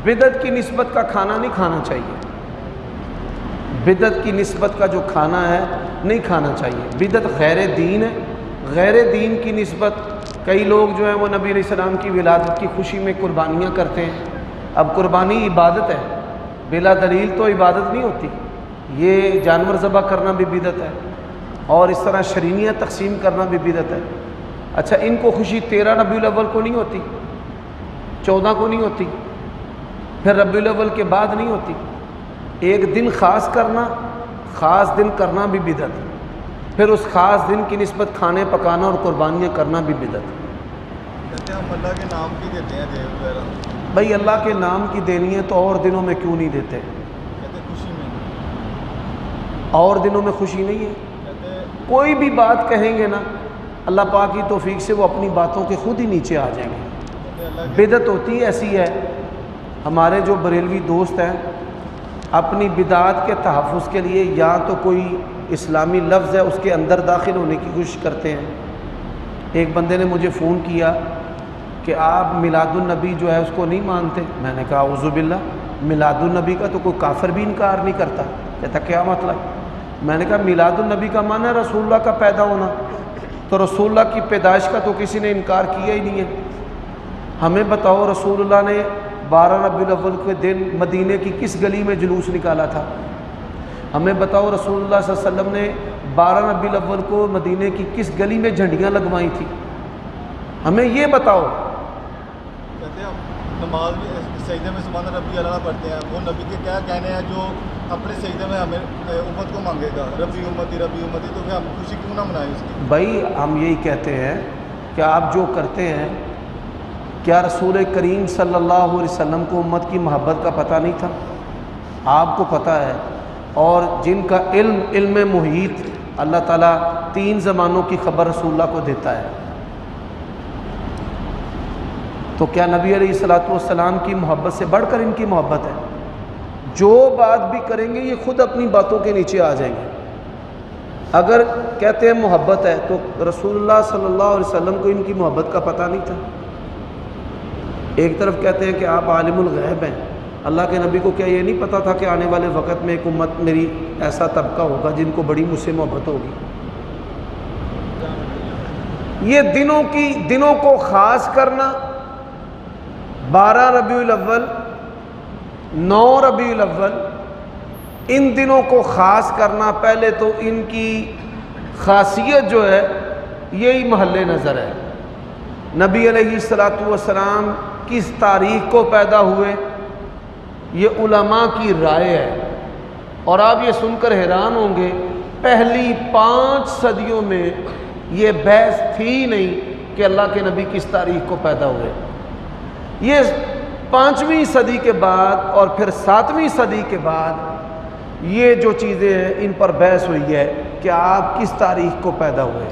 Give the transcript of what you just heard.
بدعت کی نسبت کا کھانا نہیں کھانا چاہیے، بدعت کی نسبت کا جو کھانا ہے نہیں کھانا چاہیے۔ بدعت غیر دین ہے، غیر دین کی نسبت کئی لوگ جو ہیں وہ نبی علیہ السلام کی ولادت کی خوشی میں قربانیاں کرتے ہیں۔ اب قربانی عبادت ہے، بلا دلیل تو عبادت نہیں ہوتی، یہ جانور ذبح کرنا بھی بدعت ہے، اور اس طرح شرینیاں تقسیم کرنا بھی بدعت ہے۔ اچھا، ان کو خوشی 13 ربیع الاول کو نہیں ہوتی، 14 کو نہیں ہوتی، پھر ربیع الاول کے بعد نہیں ہوتی۔ ایک دن خاص کرنا، خاص دن کرنا بھی بدعت، پھر اس خاص دن کی نسبت کھانے پکانا اور قربانیاں کرنا بھی بدعت۔ کہتے ہیں ہم اللہ کے نام کی دیتے ہیں دیو وغیرہ، بھائی اللہ کے نام کی دینی ہے تو اور دنوں میں کیوں نہیں دیتے؟ کہتے ہیں خوشی میں، اور دنوں میں خوشی نہیں ہے؟ کہتے ہیں کوئی بھی بات کہیں گے نا اللہ پاک کی توفیق سے وہ اپنی باتوں کے خود ہی نیچے آ جائیں گے۔ اللہ کے بدعت ہوتی ایسی ہے، ہمارے جو بریلوی دوست ہیں اپنی بدعات کے تحفظ کے لیے یا تو کوئی اسلامی لفظ ہے اس کے اندر داخل ہونے کی کوشش کرتے ہیں۔ ایک بندے نے مجھے فون کیا کہ آپ میلاد النبی جو ہے اس کو نہیں مانتے؟ میں نے کہا اعوذ باللہ، میلاد النبی کا تو کوئی کافر بھی انکار نہیں کرتا۔ کہتا کیا مطلب؟ میں نے کہا میلاد النبی کا معنی ہے رسول اللہ کا پیدا ہونا، تو رسول اللہ کی پیدائش کا تو کسی نے انکار کیا ہی نہیں ہے۔ ہمیں بتاؤ رسول اللہ نے 12 ربیع الاول کے دن مدینے کی کس گلی میں جلوس نکالا تھا؟ ہمیں بتاؤ رسول اللہ صلی اللہ علیہ وسلم نے 12 ربیع الاول کو مدینے کی کس گلی میں جھنڈیاں لگوائی تھیں؟ ہمیں یہ بتاؤ۔ کہتے ہیں نماز میں سجدے میں سبحان ربی اعلیٰ پڑھتے ہیں، وہ نبی کے کیا کہنے ہیں جو اپنے سجدے میں ہمیں امت کو مانگے گا ربی امتی، تو پھر ہم خوشی کیوں نہ منائیں اس کی؟ بھائی ہم یہی کہتے ہیں کہ آپ جو کرتے ہیں، کیا رسول کریم صلی اللہ علیہ وسلم کو امت کی محبت کا پتہ نہیں تھا؟ آپ کو پتہ ہے، اور جن کا علم محیط اللہ تعالیٰ 3 زمانوں کی خبر رسول اللہ کو دیتا ہے، تو کیا نبی علیہ الصلوۃ والسلام کی محبت سے بڑھ کر ان کی محبت ہے؟ جو بات بھی کریں گے یہ خود اپنی باتوں کے نیچے آ جائیں گے۔ اگر کہتے ہیں محبت ہے تو رسول اللہ صلی اللہ علیہ وسلم کو ان کی محبت کا پتہ نہیں تھا؟ ایک طرف کہتے ہیں کہ آپ عالم الغیب ہیں، اللہ کے نبی کو کیا یہ نہیں پتہ تھا کہ آنے والے وقت میں ایک امت میری ایسا طبقہ ہوگا جن کو بڑی مجھ سے محبت ہوگی؟ یہ دنوں کو خاص کرنا، 12 ربیع الاول، 9 ربیع الاول، ان دنوں کو خاص کرنا، پہلے تو ان کی خاصیت جو ہے یہی محل نظر ہے۔ نبی علیہ الصلوۃ والسلام کس تاریخ کو پیدا ہوئے یہ علماء کی رائے ہے، اور آپ یہ سن کر حیران ہوں گے پہلی 5 صدیوں میں یہ بحث تھی نہیں کہ اللہ کے نبی کس تاریخ کو پیدا ہوئے۔ یہ 5ویں صدی کے بعد اور پھر 7ویں صدی کے بعد یہ جو چیزیں ہیں ان پر بحث ہوئی ہے کہ آپ کس تاریخ کو پیدا ہوئے۔